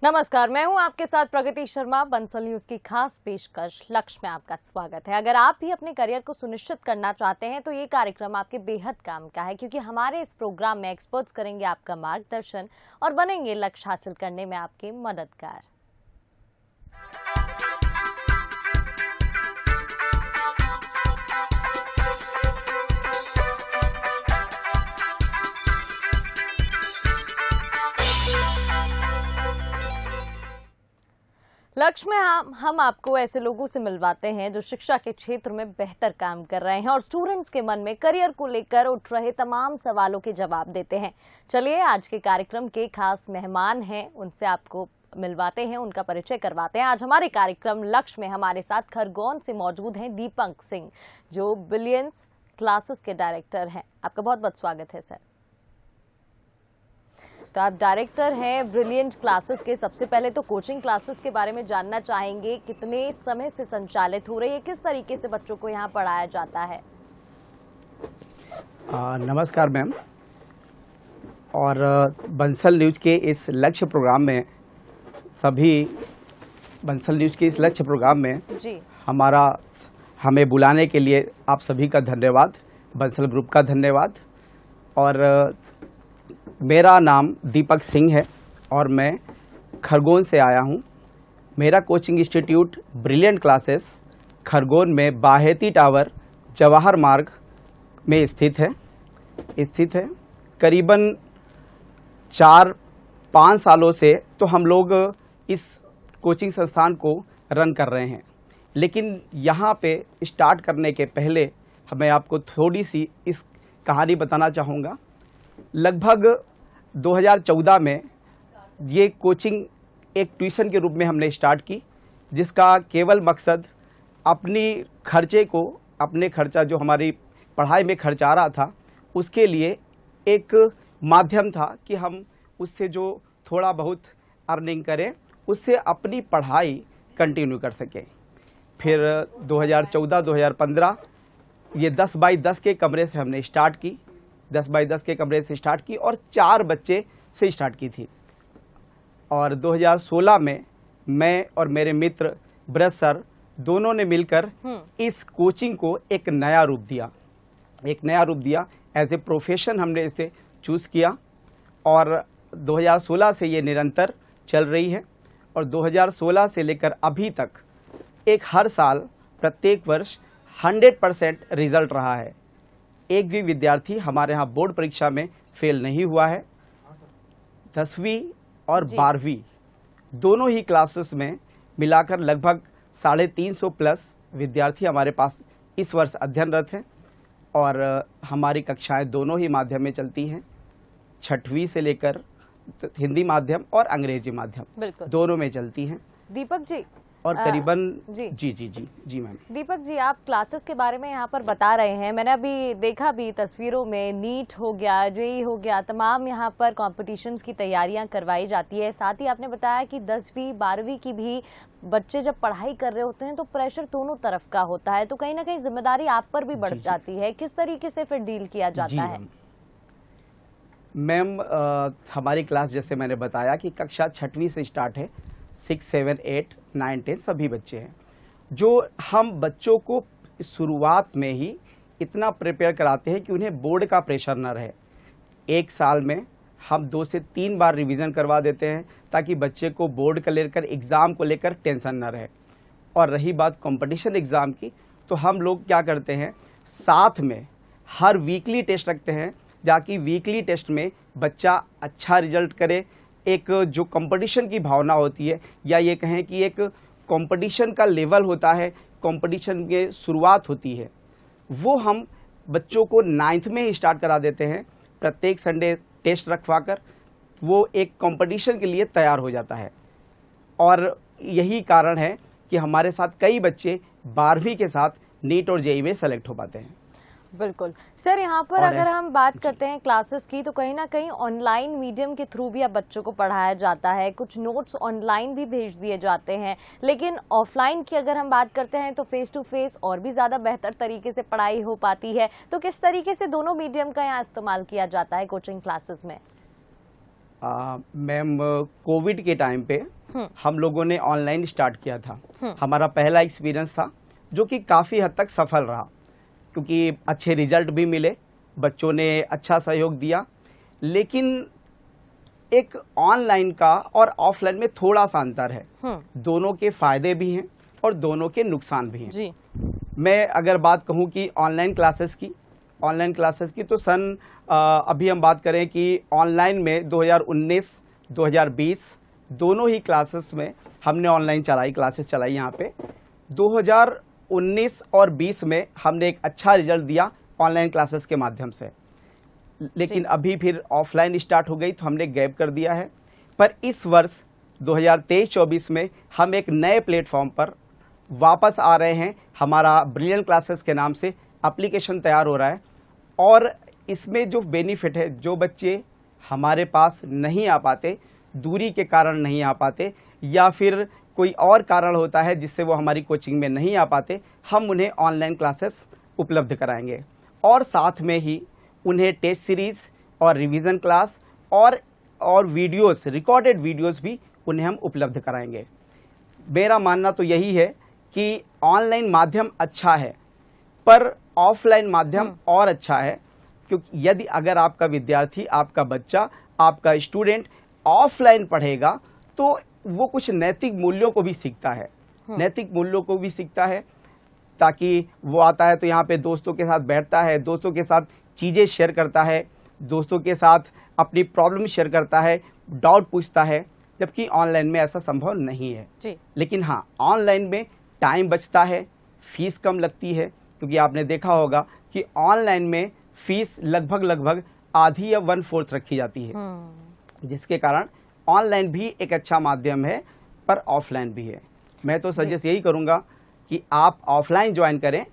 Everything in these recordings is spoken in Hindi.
नमस्कार, मैं हूं आपके साथ प्रगति शर्मा। बंसल न्यूज की खास पेशकश लक्ष्य में आपका स्वागत है। अगर आप भी अपने करियर को सुनिश्चित करना चाहते हैं तो ये कार्यक्रम आपके बेहद काम का है, क्योंकि हमारे इस प्रोग्राम में एक्सपर्ट्स करेंगे आपका मार्गदर्शन और बनेंगे लक्ष्य हासिल करने में आपके मददगार। लक्ष्य में हम आपको ऐसे लोगों से मिलवाते हैं जो शिक्षा के क्षेत्र में बेहतर काम कर रहे हैं और स्टूडेंट्स के मन में करियर को लेकर उठ रहे तमाम सवालों के जवाब देते हैं। चलिए, आज के कार्यक्रम के खास मेहमान हैं, उनसे आपको मिलवाते हैं, उनका परिचय करवाते हैं। आज हमारे कार्यक्रम लक्ष्य में हमारे साथ खरगोन से मौजूद हैं दीपक सिंह, जो ब्रिलियंस क्लासेस के डायरेक्टर हैं। आपका बहुत बहुत स्वागत है सर। तो आप डायरेक्टर हैं ब्रिलियंट क्लासेस के। सबसे पहले तो कोचिंग क्लासेस के बारे में जानना चाहेंगे, कितने समय से संचालित हो रही है, किस तरीके से बच्चों को यहाँ पढ़ाया जाता है? नमस्कार मैम, और बंसल न्यूज के इस लक्ष्य प्रोग्राम में जी हमें बुलाने के लिए आप सभी का धन्यवाद, बंसल ग्रुप का धन्यवाद। और मेरा नाम दीपक सिंह है और मैं खरगोन से आया हूँ। मेरा coaching institute brilliant classes Khargone में बाहेती टावर जवाहर मार्ग में स्थित है। करीबन 4-5 सालों से तो हम लोग इस कोचिंग संस्थान को रन कर रहे हैं, लेकिन यहाँ पे स्टार्ट करने के पहले मैं आपको थोड़ी सी इस कहानी बताना चाहूँगा। लगभग 2014 में ये कोचिंग एक ट्यूशन के रूप में हमने स्टार्ट की, जिसका केवल मकसद अपने खर्चा जो हमारी पढ़ाई में खर्च आ रहा था, उसके लिए एक माध्यम था कि हम उससे जो थोड़ा बहुत अर्निंग करें, उससे अपनी पढ़ाई कंटिन्यू कर सकें। फिर 2014-2015 ये 10 बाई 10 के कमरे से हमने स्टार्ट की, 10 बाई 10 के कमरे से स्टार्ट की और 4 बच्चे से स्टार्ट की थी। और 2016 में मैं और मेरे मित्र ब्रज सर दोनों ने मिलकर इस कोचिंग को एक नया रूप दिया। एज ए प्रोफेशन हमने इसे चूज किया और 2016 से ये निरंतर चल रही है। और 2016 से लेकर अभी तक हर साल प्रत्येक वर्ष 100% रिजल्ट रहा है। एक भी विद्यार्थी हमारे यहाँ बोर्ड परीक्षा में फेल नहीं हुआ है। 10वीं और 12वीं दोनों ही क्लासेस में मिलाकर लगभग 350 प्लस विद्यार्थी हमारे पास इस वर्ष अध्ययनरत हैं। और हमारी कक्षाएं दोनों ही माध्यम में चलती हैं, 6वीं से लेकर हिंदी माध्यम और अंग्रेजी माध्यम दोनों में चलती हैं। दीपक जी, और करीबन जी मैम। दीपक जी, आप क्लासेस के बारे में यहाँ पर बता रहे हैं। मैंने अभी देखा भी तस्वीरों में, नीट हो गया, जेईई हो गया, तमाम यहाँ पर कॉम्पिटिशन्स की तैयारियां करवाई जाती है। साथ ही आपने बताया कि 10वीं 12वीं की भी बच्चे जब पढ़ाई कर रहे होते हैं तो प्रेशर दोनों तरफ का होता है, तो कहीं ना कहीं जिम्मेदारी आप पर भी बढ़ जाती है। किस तरीके से फिर डील किया जाता है? मैम, हमारी क्लास जैसे मैंने बताया कि कक्षा 6वीं से स्टार्ट है। 6, 7, 8, 9, 10 सभी बच्चे हैं, जो हम बच्चों को शुरुआत में ही इतना प्रिपेयर कराते हैं कि उन्हें बोर्ड का प्रेशर न रहे। एक साल में हम 2 से 3 बार रिवीजन करवा देते हैं, ताकि बच्चे को बोर्ड का लेकर एग्ज़ाम को लेकर टेंशन न रहे। और रही बात कंपटीशन एग्ज़ाम की, तो हम लोग क्या करते हैं, साथ में हर वीकली टेस्ट रखते हैं, ताकि वीकली टेस्ट में बच्चा अच्छा रिजल्ट करे। एक जो कंपटीशन की भावना होती है, या ये कहें कि एक कंपटीशन का लेवल होता है, कंपटीशन की शुरुआत होती है, वो हम बच्चों को 9th में ही स्टार्ट करा देते हैं। प्रत्येक संडे टेस्ट रखवाकर वो एक कंपटीशन के लिए तैयार हो जाता है। और यही कारण है कि हमारे साथ कई बच्चे 12वीं के साथ नीट और जेईई में सेलेक्ट हो पाते हैं। बिल्कुल सर, यहाँ पर अगर हम बात करते हैं क्लासेस की, तो कहीं ना कहीं ऑनलाइन मीडियम के थ्रू भी अब बच्चों को पढ़ाया जाता है, कुछ नोट्स ऑनलाइन भी भेज दिए जाते हैं। लेकिन ऑफलाइन की अगर हम बात करते हैं तो फेस टू फेस और भी ज़्यादा बेहतर तरीके से पढ़ाई हो पाती है। तो किस तरीके से दोनों मीडियम का यहाँ इस्तेमाल किया जाता है कोचिंग क्लासेस में? मैम कोविड के टाइम पे हम लोगों ने ऑनलाइन स्टार्ट किया था। हमारा पहला एक्सपीरियंस था जो कि काफ़ी हद तक सफल रहा, क्योंकि अच्छे रिजल्ट भी मिले, बच्चों ने अच्छा सहयोग दिया। लेकिन एक ऑनलाइन का और ऑफलाइन में थोड़ा सा अंतर है। दोनों के फायदे भी हैं और दोनों के नुकसान भी हैं जी। मैं अगर बात कहूं कि ऑनलाइन क्लासेस की तो अभी हम बात करें कि ऑनलाइन में 2019 2020 दोनों ही क्लासेस में हमने ऑनलाइन क्लासेस चलाई। यहाँ पे 2019 और 20 में हमने एक अच्छा रिजल्ट दिया ऑनलाइन क्लासेस के माध्यम से, लेकिन अभी फिर ऑफलाइन स्टार्ट हो गई तो हमने गैप कर दिया है। पर इस वर्ष 2023-24 में हम एक नए प्लेटफॉर्म पर वापस आ रहे हैं। हमारा ब्रिलियंट क्लासेस के नाम से एप्लीकेशन तैयार हो रहा है और इसमें जो बेनिफिट है, जो बच्चे हमारे पास नहीं आ पाते, दूरी के कारण नहीं आ पाते या फिर कोई और कारण होता है जिससे वो हमारी कोचिंग में नहीं आ पाते, हम उन्हें ऑनलाइन क्लासेस उपलब्ध कराएंगे और साथ में ही उन्हें टेस्ट सीरीज और रिवीजन क्लास और वीडियोस, रिकॉर्डेड वीडियोस भी उन्हें हम उपलब्ध कराएंगे। मेरा मानना तो यही है कि ऑनलाइन माध्यम अच्छा है पर ऑफलाइन माध्यम और अच्छा है, क्योंकि यदि अगर आपका विद्यार्थी, आपका बच्चा, आपका स्टूडेंट ऑफलाइन पढ़ेगा तो वो कुछ नैतिक मूल्यों को भी सीखता है, नैतिक मूल्यों को भी सीखता है, ताकि वो आता है तो यहाँ पे दोस्तों के साथ बैठता है, दोस्तों के साथ चीज़ें शेयर करता है, दोस्तों के साथ अपनी प्रॉब्लम शेयर करता है, डाउट पूछता है, जबकि ऑनलाइन में ऐसा संभव नहीं है जी। लेकिन हाँ, ऑनलाइन में टाइम बचता है, फीस कम लगती है, क्योंकि आपने देखा होगा कि ऑनलाइन में फीस लगभग आधी या 1/4 रखी जाती है, जिसके कारण ऑनलाइन भी एक अच्छा माध्यम है पर ऑफलाइन भी है। मैं तो सजेस्ट यही करूंगा कि आप ऑफलाइन ज्वाइन करें।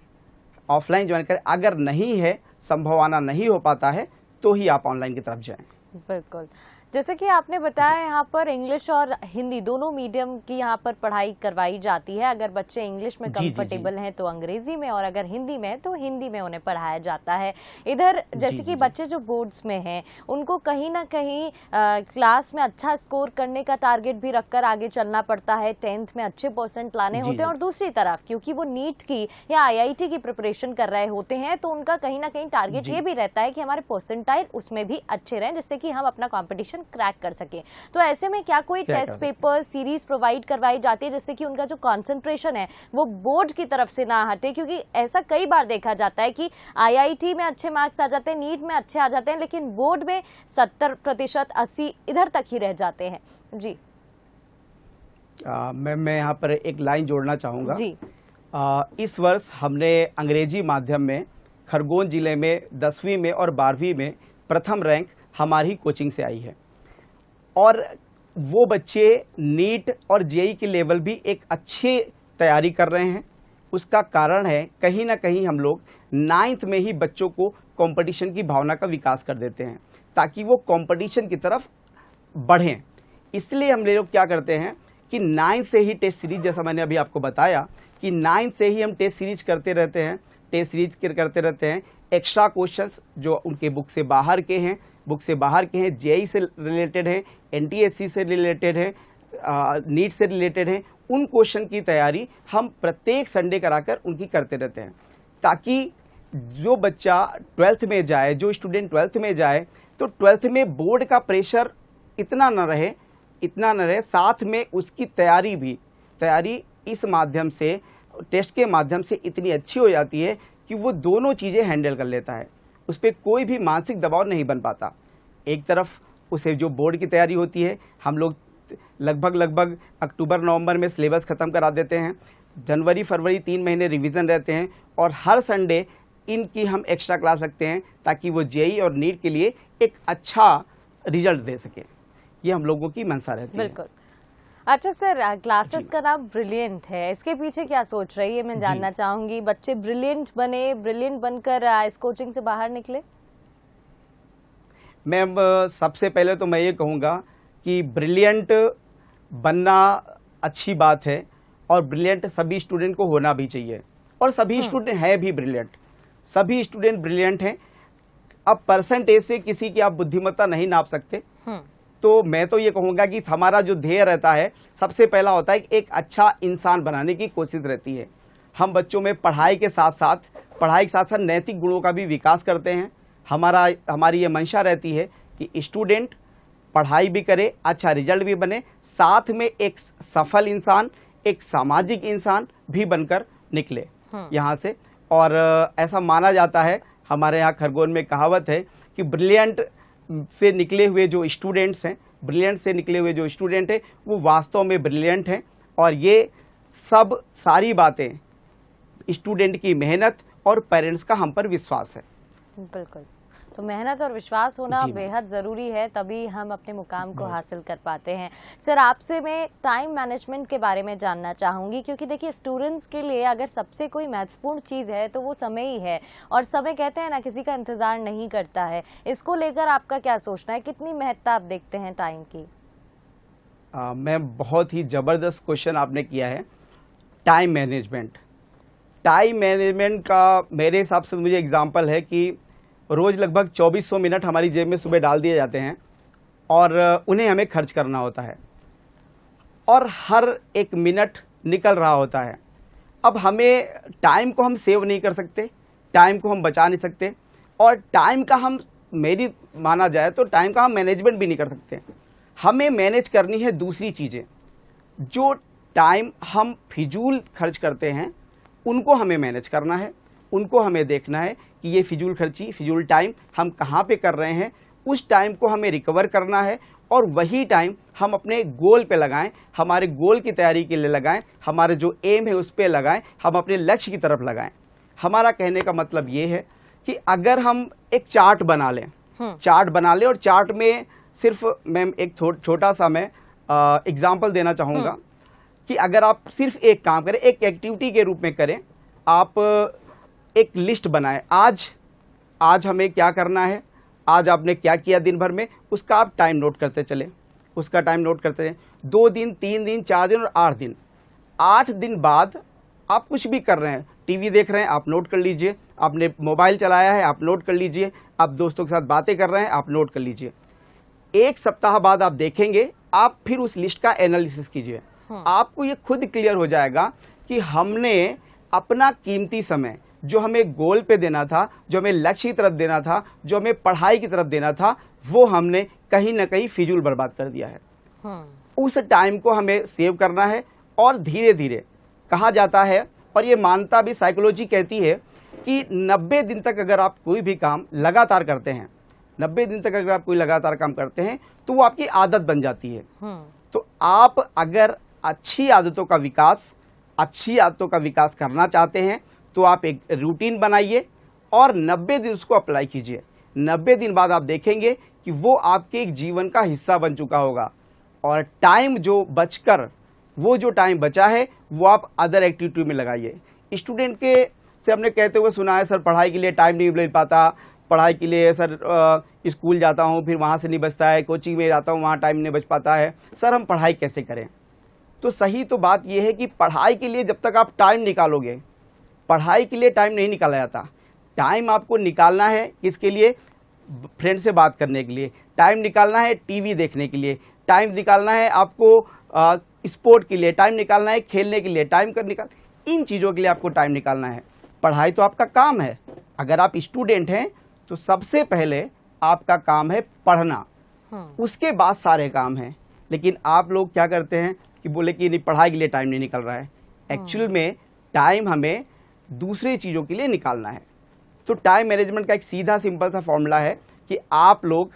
अगर नहीं है, संभावना नहीं हो पाता है तो ही आप ऑनलाइन की तरफ जाएं। बिल्कुल, जैसे कि आपने बताया यहाँ पर इंग्लिश और हिंदी दोनों मीडियम की यहाँ पर पढ़ाई करवाई जाती है। अगर बच्चे इंग्लिश में कंफर्टेबल हैं तो अंग्रेजी में, और अगर हिंदी में तो हिंदी में उन्हें पढ़ाया जाता है। इधर जैसे कि बच्चे जो बोर्ड्स में हैं उनको कहीं ना कहीं क्लास में अच्छा स्कोर करने का टारगेट भी रखकर आगे चलना पड़ता है, 10th में अच्छे परसेंट लाने होते हैं, और दूसरी तरफ क्योंकि वो नीट की या IIT की प्रिपरेशन कर रहे होते हैं तो उनका कहीं ना कहीं टारगेट ये भी रहता है कि हमारे परसेंटाइल उसमें भी अच्छे रहें, जिससे कि हम अपना कॉम्पिटिशन क्रैक कर सके। तो ऐसे में क्या कोई टेस्ट पेपर सीरीज प्रोवाइड करवाई जाती है जिससे कि उनका जो कंसंट्रेशन है वो बोर्ड की तरफ से ना हटे? क्योंकि ऐसा कई बार देखा जाता है कि IIT में अच्छे मार्क्स आ जाते हैं, नीट में अच्छे आ जाते हैं, लेकिन बोर्ड में 70% 80 इधर तक ही रह जाते हैं। जी मैं यहाँ पर एक लाइन जोड़ना चाहूँगा जी। इस वर्ष हमने अंग्रेजी माध्यम में खरगोन जिले में 10वीं में और 12वीं में प्रथम रैंक हमारी कोचिंग से आई है, और वो बच्चे नीट और JEE के लेवल भी एक अच्छी तैयारी कर रहे हैं। उसका कारण है कहीं ना कहीं हम लोग 9th में ही बच्चों को कंपटीशन की भावना का विकास कर देते हैं ताकि वो कंपटीशन की तरफ बढ़ें। इसलिए हम लोग क्या करते हैं कि 9th से ही टेस्ट सीरीज, जैसा मैंने अभी आपको बताया कि 9th से ही हम टेस्ट सीरीज करते रहते हैं, एक्स्ट्रा क्वेश्चंस जो उनके बुक से बाहर के हैं, JEE से रिलेटेड हैं, NTSC से रिलेटेड है, नीट से रिलेटेड है, उन क्वेश्चन की तैयारी हम प्रत्येक संडे कराकर उनकी करते रहते हैं, ताकि जो बच्चा 12th में जाए, जो स्टूडेंट 12th में जाए तो 12th में बोर्ड का प्रेशर इतना न रहे, साथ में उसकी तैयारी इस माध्यम से, टेस्ट के माध्यम से इतनी अच्छी हो जाती है कि वो दोनों चीज़ें हैंडल कर लेता है, उस पर कोई भी मानसिक दबाव नहीं बन पाता। एक तरफ उसे जो बोर्ड की तैयारी होती है, हम लोग लगभग अक्टूबर नवंबर में सिलेबस ख़त्म करा देते हैं, जनवरी फरवरी 3 महीने रिवीजन रहते हैं, और हर संडे इनकी हम एक्स्ट्रा क्लास रखते हैं ताकि वो JEE और नीट के लिए एक अच्छा रिजल्ट दे सके। ये हम लोगों की मंशा रहती है। बिल्कुल। अच्छा सर, क्लासेस का नाम ब्रिलियंट है, इसके पीछे क्या सोच रही है मैं जानना चाहूंगी। बच्चे ब्रिलियंट बनकर इस कोचिंग से बाहर निकले? मैम, सबसे पहले तो मैं ये कहूँगा कि ब्रिलियंट बनना अच्छी बात है और ब्रिलियंट सभी स्टूडेंट को होना भी चाहिए, और सभी स्टूडेंट हैं भी ब्रिलियंट, सभी स्टूडेंट ब्रिलियंट हैं। अब परसेंटेज से किसी की आप बुद्धिमत्ता नहीं नाप सकते, तो मैं तो ये कहूँगा कि हमारा जो ध्येय रहता है, सबसे पहला होता है कि एक अच्छा इंसान बनाने की कोशिश रहती है। हम बच्चों में पढ़ाई के साथ साथ नैतिक गुणों का भी विकास करते हैं। हमारी ये मंशा रहती है कि स्टूडेंट पढ़ाई भी करे, अच्छा रिजल्ट भी बने, साथ में एक सफल इंसान, एक सामाजिक इंसान भी बनकर निकले यहाँ से। और ऐसा माना जाता है, हमारे यहाँ खरगोन में कहावत है कि ब्रिलियंट से निकले हुए जो स्टूडेंट्स हैं, वो वास्तव में ब्रिलियंट हैं। और ये सब सारी बातें स्टूडेंट की मेहनत और पेरेंट्स का हम पर विश्वास है। बिल्कुल, तो मेहनत और विश्वास होना जी बेहद ज़रूरी है, तभी हम अपने मुकाम को हासिल कर पाते हैं। सर, आपसे मैं टाइम मैनेजमेंट के बारे में जानना चाहूँगी, क्योंकि देखिए स्टूडेंट्स के लिए अगर सबसे कोई महत्वपूर्ण चीज़ है तो वो समय ही है, और समय कहते हैं ना किसी का इंतज़ार नहीं करता है। इसको लेकर आपका क्या सोचना है, कितनी महत्ता आप देखते हैं टाइम की? मैं बहुत ही ज़बरदस्त क्वेश्चन आपने किया है। टाइम मैनेजमेंट का मेरे हिसाब से मुझे एग्जांपल है कि रोज़ लगभग 2400 मिनट हमारी जेब में सुबह डाल दिए जाते हैं और उन्हें हमें खर्च करना होता है, और हर एक मिनट निकल रहा होता है। अब हमें टाइम को हम सेव नहीं कर सकते, टाइम को हम बचा नहीं सकते, और टाइम का हम मेरी माना जाए तो टाइम का हम मैनेजमेंट भी नहीं कर सकते। हमें मैनेज करनी है दूसरी चीज़ें। जो टाइम हम फिजूल खर्च करते हैं उनको हमें मैनेज करना है, उनको हमें देखना है कि ये फिजूल टाइम हम कहाँ पे कर रहे हैं। उस टाइम को हमें रिकवर करना है और वही टाइम हम अपने गोल पे लगाएं, हमारे गोल की तैयारी के लिए लगाएं, हमारे जो एम है उस पे लगाएं, हम अपने लक्ष्य की तरफ लगाएं। हमारा कहने का मतलब ये है कि अगर हम एक चार्ट बना लें और चार्ट में सिर्फ मैं एक छोटा सा मैं एग्जाम्पल देना चाहूँगा कि अगर आप सिर्फ एक काम करें, एक एक्टिविटी के रूप में करें, आप एक लिस्ट बनाएं। आज हमें क्या करना है, आज आपने क्या किया दिन भर में, उसका आप टाइम नोट करते चलें। 2 दिन, 3 दिन, 4 दिन और 8 दिन। 8 दिन बाद आप कुछ भी कर रहे हैं, टीवी देख रहे हैं, आप नोट कर लीजिए। आपने मोबाइल चलाया है, आप नोट कर लीजिए। आप दोस्तों के साथ बातें कर रहे हैं, आप नोट कर लीजिए। 1 सप्ताह बाद आप देखेंगे, आप फिर उस लिस्ट का एनालिसिस कीजिए। आपको ये खुद क्लियर हो जाएगा कि हमने अपना कीमती समय जो हमें गोल पे देना था, जो हमें लक्ष्य की तरफ देना था, जो हमें पढ़ाई की तरफ देना था, वो हमने कहीं ना कहीं फिजूल बर्बाद कर दिया है। उस टाइम को हमें सेव करना है और धीरे धीरे, कहा जाता है और ये मानता भी साइकोलॉजी कहती है कि 90 दिन तक अगर आप कोई भी काम लगातार करते हैं, 90 दिन तक अगर आप कोई लगातार काम करते हैं तो वो आपकी आदत बन जाती है। तो आप अगर अच्छी आदतों का विकास करना चाहते हैं तो आप एक रूटीन बनाइए और 90 दिन उसको अप्लाई कीजिए। 90 दिन बाद आप देखेंगे कि वो आपके एक जीवन का हिस्सा बन चुका होगा, और टाइम जो टाइम बचा है वो आप अदर एक्टिविटी में लगाइए। स्टूडेंट के से हमने कहते हुए सुना है, सर पढ़ाई के लिए टाइम नहीं मिल पाता, पढ़ाई के लिए सर स्कूल जाता हूँ फिर वहाँ से नहीं बचता है, कोचिंग में जाता हूँ वहाँ टाइम नहीं बच पाता है, सर हम पढ़ाई कैसे करें? तो सही तो बात यह है कि पढ़ाई के लिए जब तक आप टाइम निकालोगे, पढ़ाई के लिए टाइम नहीं निकाला जाता। टाइम आपको निकालना है किसके लिए? फ्रेंड से बात करने के लिए, टाइम निकालना है टीवी देखने के लिए, टाइम निकालना है आपको स्पोर्ट के लिए, टाइम निकालना है खेलने के लिए, इन चीज़ों के लिए आपको टाइम निकालना है। पढ़ाई तो आपका काम है। अगर आप स्टूडेंट हैं तो सबसे पहले आपका काम है पढ़ना, उसके बाद सारे काम हैं। लेकिन आप लोग क्या करते हैं कि बोले कि नहीं पढ़ाई के लिए टाइम नहीं निकल रहा है। एक्चुअल में टाइम हमें दूसरी चीज़ों के लिए निकालना है। तो टाइम मैनेजमेंट का एक सीधा सिंपल सा फॉर्मूला है कि आप लोग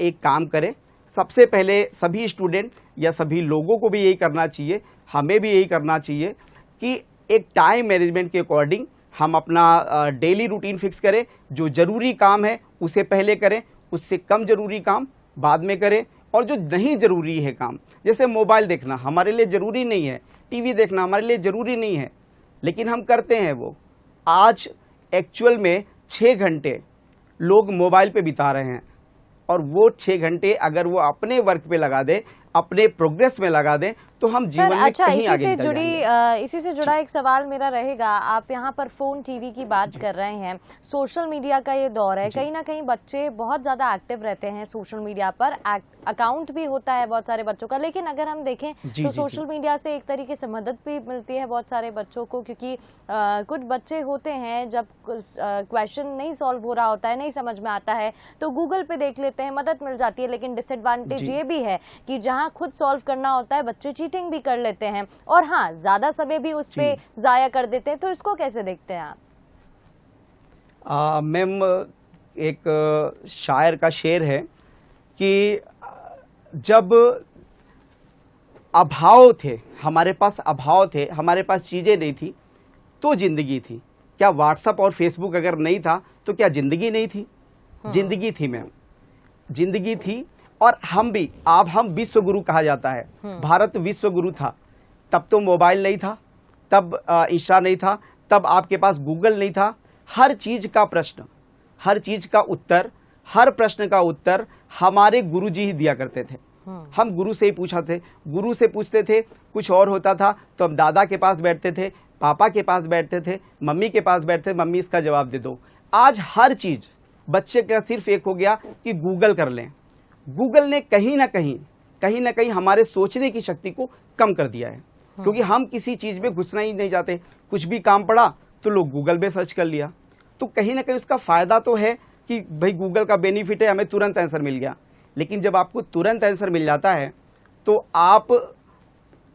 एक काम करें। सबसे पहले सभी स्टूडेंट या सभी लोगों को भी यही करना चाहिए, हमें भी यही करना चाहिए कि एक टाइम मैनेजमेंट के अकॉर्डिंग हम अपना डेली रूटीन फिक्स करें। जो ज़रूरी काम है उसे पहले करें, उससे कम ज़रूरी काम बाद में करें, और जो नहीं ज़रूरी है काम, जैसे मोबाइल देखना हमारे लिए ज़रूरी नहीं है, टीवी देखना हमारे लिए ज़रूरी नहीं है, लेकिन हम करते हैं वो। आज एक्चुअल में 6 घंटे लोग मोबाइल पे बिता रहे हैं, और वो 6 घंटे अगर वो अपने वर्क पे लगा दें, अपने प्रोग्रेस में लगा दें, तो हम जीवन में अच्छा, कहीं आगे निकल जाएंगे। इसी से जुड़ा एक सवाल मेरा रहेगा। आप यहाँ पर फोन टीवी की बात कर रहे हैं, सोशल मीडिया का ये दौर है, कहीं ना कहीं बच्चे बहुत ज्यादा एक्टिव रहते हैं सोशल मीडिया पर, अकाउंट भी होता है बहुत सारे बच्चों का, लेकिन अगर हम देखें तो सोशल मीडिया से एक तरीके से मदद भी मिलती है बहुत सारे बच्चों को, क्योंकि कुछ बच्चे होते हैं जब क्वेश्चन नहीं सॉल्व हो रहा होता है, नहीं समझ में आता है, तो गूगल पे देख लेते हैं, मदद मिल जाती है। लेकिन डिसएडवांटेज ये भी है कि जहां खुद सॉल्व करना होता है बच्चे चीटिंग भी कर लेते हैं, और हाँ, ज्यादा समय भी उस पे जाया कर देते हैं। तो इसको कैसे देखते हैं आप? मैम, एक शायर का शेर है कि जब अभाव थे, हमारे पास अभाव थे, हमारे पास चीजें नहीं थी तो जिंदगी थी। क्या व्हाट्सएप और फेसबुक अगर नहीं था तो क्या जिंदगी नहीं थी? जिंदगी थी मैम, जिंदगी थी। और हम भी, हम विश्व गुरु कहा जाता है, भारत विश्व गुरु था। तब तो मोबाइल नहीं था, तब इंस्टा नहीं था, तब आपके पास गूगल नहीं था। हर चीज का प्रश्न, हर चीज का उत्तर, हर प्रश्न का उत्तर हमारे गुरुजी ही दिया करते थे। हम गुरु से ही गुरु से पूछते थे, कुछ और होता था तो हम दादा के पास बैठते थे, पापा के पास बैठते थे, मम्मी के पास बैठते थे, मम्मी इसका जवाब दे दो। आज हर चीज बच्चे का सिर्फ एक हो गया कि गूगल कर लें। गूगल ने कहीं ना कहीं हमारे सोचने की शक्ति को कम कर दिया है, क्योंकि हम किसी चीज में घुसना ही नहीं चाहते। कुछ भी काम पड़ा तो लोग गूगल पे सर्च कर लिया। तो कहीं ना कहीं उसका फायदा तो है कि भाई गूगल का बेनिफिट है, हमें तुरंत आंसर मिल गया। लेकिन जब आपको तुरंत आंसर मिल जाता है तो आप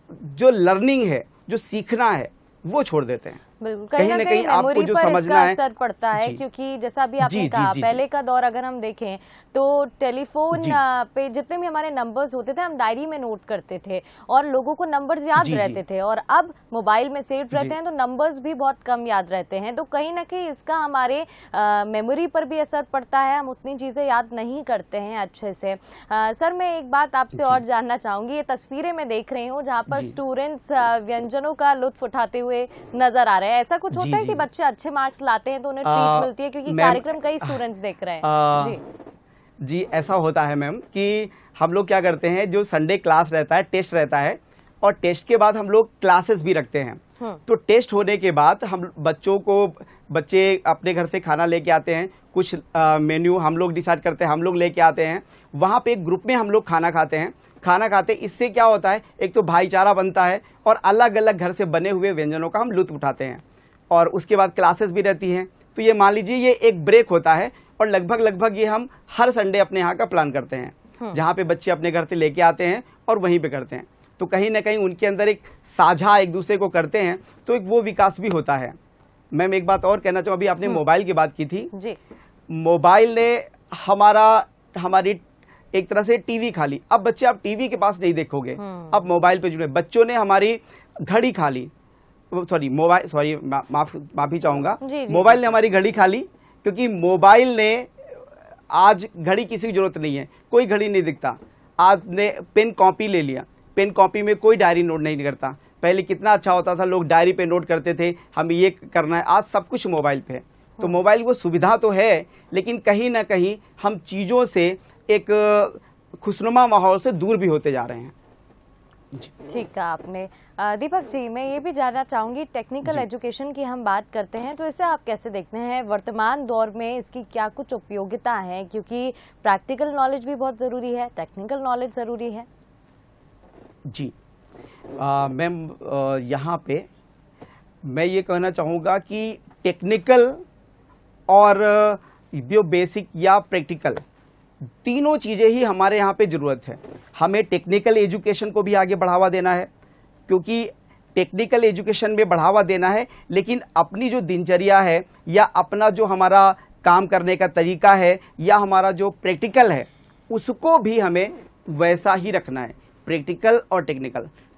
जो लर्निंग है, जो सीखना है, वो छोड़ देते हैं। बिल्कुल, कहीं ना कहीं आपको जो समझना है असर पड़ता है, क्योंकि जैसा अभी आपने कहा, पहले का दौर अगर हम देखें तो टेलीफोन पे जितने भी हमारे नंबर्स होते थे हम डायरी में नोट करते थे और लोगों को नंबर्स याद रहते थे, और अब मोबाइल में सेव रहते हैं तो नंबर्स भी बहुत कम याद रहते हैं। तो कहीं ना कहीं इसका हमारे मेमोरी पर भी असर पड़ता है, हम उतनी चीजें याद नहीं करते हैं अच्छे से। सर, मैं एक बात आपसे और जानना चाहूंगी, ये तस्वीरें मैं देख रही हूँ जहाँ पर स्टूडेंट्स व्यंजनों का लुत्फ उठाते हुए नजर आ रहे हैं। ऐसा कुछ होता है कि बच्चे अच्छे मार्क्स लाते हैं तो उन्हें ट्रीट मिलती है, क्योंकि कार्यक्रम कई स्टूडेंट्स देख रहे हैं? जी, ऐसा होता है मैम कि हम लोग क्या करते हैं, जो संडे क्लास रहता है, टेस्ट रहता है, और टेस्ट के बाद हम लोग क्लासेस भी रखते हैं। तो टेस्ट होने के बाद हम बच्चे अपने घर से खाना लेके आते हैं, कुछ मेन्यू हम लोग डिसाइड करते हैं, हम लोग लेके आते हैं। वहाँ पे एक ग्रुप में हम लोग खाना खाते। इससे क्या होता है, एक तो भाईचारा बनता है और अलग अलग घर से बने हुए व्यंजनों का हम लुत्फ उठाते हैं। और उसके बाद क्लासेस भी रहती हैं। तो ये मान लीजिए ये एक ब्रेक होता है, और लगभग ये हम हर संडे अपने यहाँ का प्लान करते हैं, जहाँ पे बच्चे अपने घर से लेके आते हैं और वहीं पे करते हैं। तो कहीं ना कहीं उनके अंदर एक साझा एक दूसरे को करते हैं, तो एक वो विकास भी होता है। मैम, एक बात और कहना चाहूँ, अभी आपने मोबाइल की बात की थी जी। मोबाइल ने हमारी एक तरह से टीवी खा ली। अब बच्चे आप टीवी के पास नहीं देखोगे, अब मोबाइल पे जुड़े। बच्चों ने हमारी घड़ी खा ली, माफी चाहूंगा, मोबाइल ने हमारी घड़ी खा ली, क्योंकि मोबाइल ने आज घड़ी किसी की जरूरत नहीं है, कोई घड़ी नहीं दिखता। आज ने पेन कॉपी ले लिया, पेन कॉपी में कोई डायरी नोट नहीं करता। पहले कितना अच्छा होता था, लोग डायरी पे नोट करते थे, हमें ये करना है। आज सब कुछ मोबाइल पे है। तो मोबाइल वो सुविधा तो है, लेकिन कहीं ना कहीं हम चीजों से एक खुशनुमा माहौल से दूर भी होते जा रहे हैं। ठीक कहा आपने। दीपक जी, मैं ये भी जानना चाहूंगी, टेक्निकल एजुकेशन की हम बात करते हैं तो इसे आप कैसे देखते हैं? वर्तमान दौर में इसकी क्या कुछ उपयोगिता है? क्योंकि प्रैक्टिकल नॉलेज भी बहुत जरूरी है, टेक्निकल नॉलेज जरूरी है। जी मैम, यहाँ पे मैं ये कहना चाहूँगा कि टेक्निकल और जो बेसिक या प्रैक्टिकल, तीनों चीज़ें ही हमारे यहाँ पे ज़रूरत है। हमें टेक्निकल एजुकेशन को भी आगे बढ़ावा देना है, क्योंकि टेक्निकल एजुकेशन में बढ़ावा देना है, लेकिन अपनी जो दिनचर्या है या अपना जो हमारा काम करने का तरीका है या हमारा जो प्रैक्टिकल है, उसको भी हमें वैसा ही रखना है। प्रैक्टिकल और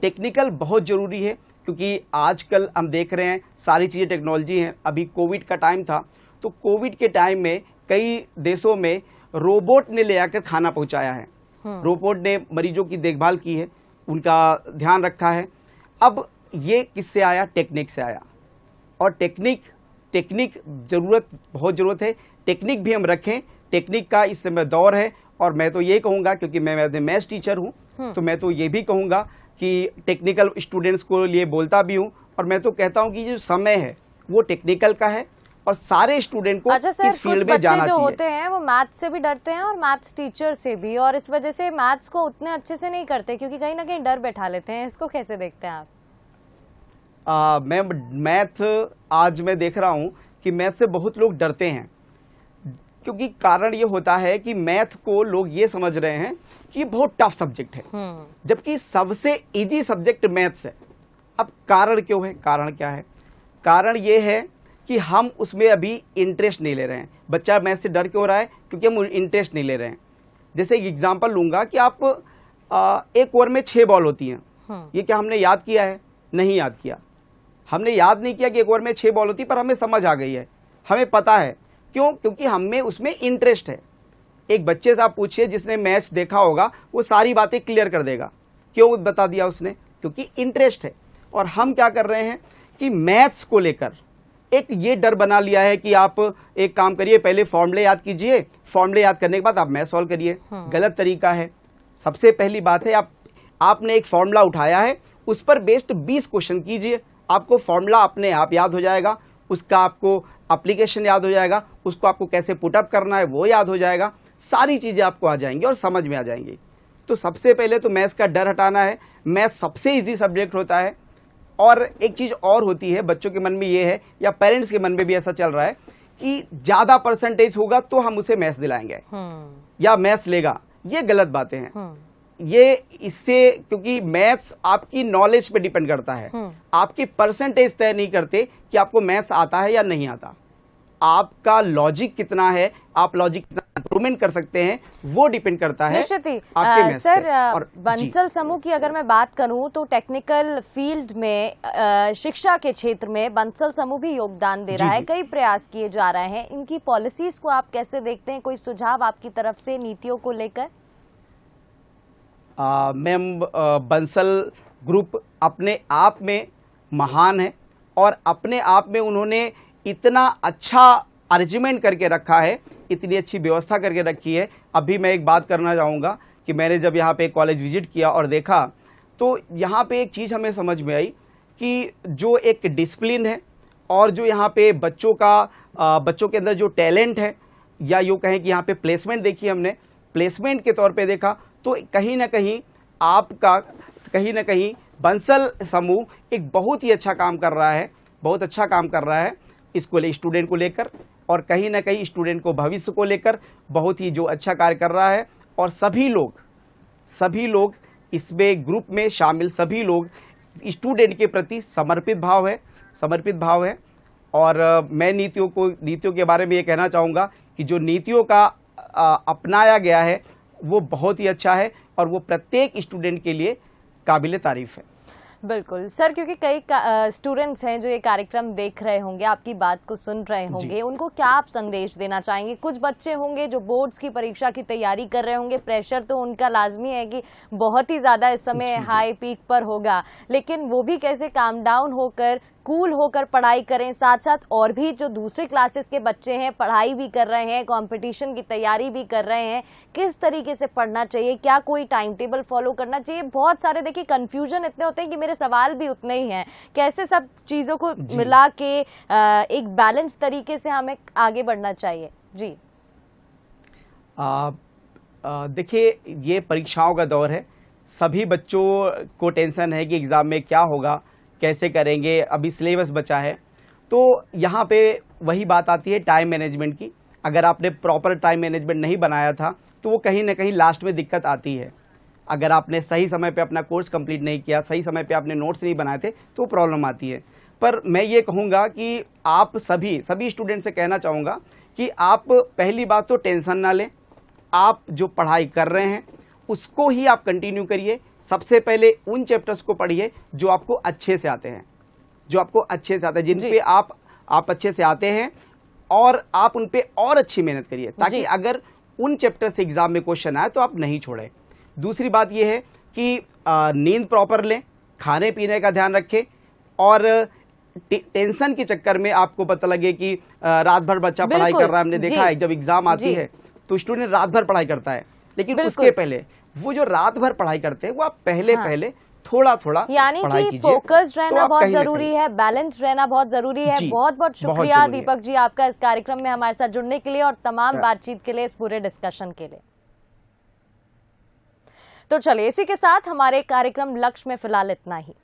टेक्निकल बहुत ज़रूरी है, क्योंकि आजकल हम देख रहे हैं सारी चीज़ें टेक्नोलॉजी हैं। अभी कोविड का टाइम था, तो कोविड के टाइम में कई देशों में रोबोट ने ले आकर खाना पहुंचाया है। रोबोट ने मरीजों की देखभाल की है, उनका ध्यान रखा है। अब ये किससे आया? टेक्निक से आया। और टेक्निक बहुत ज़रूरत है। टेक्निक भी हम रखें, टेक्निक का इस समय दौर है। और मैं तो ये कहूँगा, क्योंकि मैं मैथ्स टीचर हूँ, तो मैं तो ये भी कहूँगा कि टेक्निकल स्टूडेंट्स को लिए बोलता भी हूँ, और मैं तो कहता हूँ कि जो समय है वो टेक्निकल का है और सारे स्टूडेंट को अच्छा सर, इस फील्ड कुछ में बच्चे जाना जो चाहिए। होते हैं वो मैथ्स से भी डरते हैं और मैथ्स टीचर से भी, और इस वजह से मैथ्स को उतने अच्छे से नहीं करते क्योंकि कहीं ना कहीं डर बैठा लेते हैं। इसको कैसे देखते हैं आप? मैं मैथ आज मैं देख रहा हूँ कि मैथ से बहुत लोग डरते हैं, क्योंकि कारण ये होता है कि मैथ को लोग ये समझ रहे हैं कि ये बहुत टफ सब्जेक्ट है, जबकि सबसे इजी सब्जेक्ट मैथ्स है। अब कारण क्यों है? कारण क्या है? कारण ये है कि हम उसमें अभी इंटरेस्ट नहीं ले रहे हैं। बच्चा मैथ से डर क्यों रहा है? क्योंकि हम इंटरेस्ट नहीं ले रहे हैं। जैसे एक एग्जांपल लूंगा कि आप एक ओवर में 6 बॉल होती हैं, ये क्या हमने याद किया है? नहीं याद किया। हमने याद नहीं किया कि एक ओवर में 6 बॉल होती, पर हमें समझ आ गई है, हमें पता है। क्यों? क्योंकि हमें उसमें इंटरेस्ट है। एक बच्चे से आप पूछिए जिसने मैच देखा होगा, वो सारी बातें क्लियर कर देगा। क्यों बता दिया उसने? क्योंकि इंटरेस्ट है। और हम क्या कर रहे हैं कि मैथ्स को लेकर एक ये डर बना लिया है कि आप एक काम करिए, पहले फॉर्मूले याद कीजिए, फॉर्मूले याद करने के बाद आप मैथ सॉल्व करिए। गलत तरीका है। सबसे पहली बात है, आपने एक फॉर्मूला उठाया है, उस पर बेस्ड 20 क्वेश्चन कीजिए, आपको फॉर्मूला अपने आप याद हो जाएगा, उसका आपको एप्लीकेशन याद हो जाएगा, उसको आपको कैसे पुटअप करना है वो याद हो जाएगा, सारी चीजें आपको आ जाएंगी और समझ में आ जाएंगी। तो सबसे पहले तो मैथ्स का डर हटाना है। मैथ्स सबसे इजी सब्जेक्ट होता है। और एक चीज और होती है, बच्चों के मन में ये है, या पेरेंट्स के मन में भी ऐसा चल रहा है कि ज्यादा परसेंटेज होगा तो हम उसे मैथ्स दिलाएंगे या मैथ्स लेगा। ये गलत बातें हैं। ये इससे, क्योंकि मैथ्स आपकी नॉलेज पे डिपेंड करता है, आपकी परसेंटेज तय नहीं करते कि आपको मैथ्स आता है या नहीं आता। आपका लॉजिक कितना है, आप लॉजिक कितना इंप्रूवमेंट कर सकते हैं, वो डिपेंड करता है आपके मैथ्स सर पे। और बंसल समूह की अगर मैं बात करूं तो टेक्निकल फील्ड में शिक्षा के क्षेत्र में बंसल समूह भी योगदान दे रहा है, कई प्रयास किए जा रहे हैं। इनकी पॉलिसीज को आप कैसे देखते हैं? कोई सुझाव आपकी तरफ से नीतियों को लेकर? मैम, बंसल ग्रुप अपने आप में महान है और अपने आप में उन्होंने इतना अच्छा अरेंजमेंट करके रखा है, इतनी अच्छी व्यवस्था करके रखी है। अभी मैं एक बात करना चाहूँगा कि मैंने जब यहाँ पे कॉलेज विजिट किया और देखा, तो यहाँ पे एक चीज़ हमें समझ में आई कि जो एक डिसिप्लिन है और जो यहाँ पे बच्चों के अंदर जो टैलेंट है, या यूँ कहें कि यहाँ पे प्लेसमेंट देखी हमने, प्लेसमेंट के तौर पे देखा, तो कहीं ना कहीं बंसल समूह एक बहुत ही अच्छा काम कर रहा है, बहुत अच्छा काम कर रहा है इसको स्टूडेंट को लेकर, और कहीं ना कहीं स्टूडेंट को भविष्य को लेकर बहुत ही जो अच्छा कार्य कर रहा है। और सभी लोग इसमें ग्रुप में शामिल, सभी लोग स्टूडेंट के प्रति समर्पित भाव है। और मैं नीतियों के बारे में ये कहना चाहूँगा कि जो नीतियों का अपनाया गया है वो बहुत ही अच्छा है और वो प्रत्येक स्टूडेंट के लिए काबिले तारीफ है। बिल्कुल सर, क्योंकि कई स्टूडेंट्स हैं जो ये कार्यक्रम देख रहे होंगे, आपकी बात को सुन रहे होंगे, उनको क्या आप संदेश देना चाहेंगे? कुछ बच्चे होंगे जो बोर्ड्स की परीक्षा की तैयारी कर रहे होंगे, प्रेशर तो उनका लाजमी है कि बहुत ही ज्यादा इस समय हाई पीक पर होगा, लेकिन वो भी कैसे काम डाउन होकर, कूल होकर पढ़ाई करें, साथ साथ और भी जो दूसरे क्लासेस के बच्चे हैं पढ़ाई भी कर रहे हैं, कंपटीशन की तैयारी भी कर रहे हैं, किस तरीके से पढ़ना चाहिए? क्या कोई टाइम टेबल फॉलो करना चाहिए? बहुत सारे देखिए कंफ्यूजन इतने होते हैं कि मेरे सवाल भी उतने ही हैं। कैसे सब चीजों को मिला के एक बैलेंस तरीके से हमें आगे बढ़ना चाहिए? जी देखिए, ये परीक्षाओं का दौर है, सभी बच्चों को टेंशन है कि एग्जाम में क्या होगा, कैसे करेंगे, अभी सिलेबस बचा है। तो यहाँ पे वही बात आती है टाइम मैनेजमेंट की। अगर आपने प्रॉपर टाइम मैनेजमेंट नहीं बनाया था तो वो कहीं ना कहीं लास्ट में दिक्कत आती है। अगर आपने सही समय पे अपना कोर्स कंप्लीट नहीं किया, सही समय पे आपने नोट्स नहीं बनाए थे, तो प्रॉब्लम आती है। पर मैं ये कहूँगा कि आप सभी स्टूडेंट से कहना चाहूँगा कि आप पहली बात तो टेंशन ना लें, आप जो पढ़ाई कर रहे हैं उसको ही आप कंटिन्यू करिए। सबसे पहले उन चैप्टर्स को पढ़िए जो आपको अच्छे से आते हैं, जिन पे आप अच्छे से आते हैं, और आप उन पे और अच्छी मेहनत करिए, ताकि अगर उन चैप्टर से एग्जाम में क्वेश्चन आए तो आप नहीं छोड़ें। दूसरी बात यह है कि नींद प्रॉपर लें, खाने पीने का ध्यान रखें, और टेंशन के चक्कर में आपको पता लगे कि रात भर बच्चा पढ़ाई कर रहा है। हमने देखा है जब एग्जाम आती है तो स्टूडेंट रात भर पढ़ाई करता है, लेकिन उसके पहले वो जो रात भर पढ़ाई करते हैं वो आप पहले थोड़ा थोड़ा यानी पढ़ाई कि कीजिए, फोकस्ड तो रहना आप बहुत कहीं ना जरूरी कहीं- है, बैलेंस रहना बहुत जरूरी है। जी, बहुत बहुत बहुत शुक्रिया जरूरी है। दीपक जी आपका इस कार्यक्रम में हमारे साथ जुड़ने के लिए और तमाम बातचीत के लिए, इस पूरे डिस्कशन के लिए। तो चलिए इसी के साथ हमारे कार्यक्रम लक्ष्य में फिलहाल इतना ही।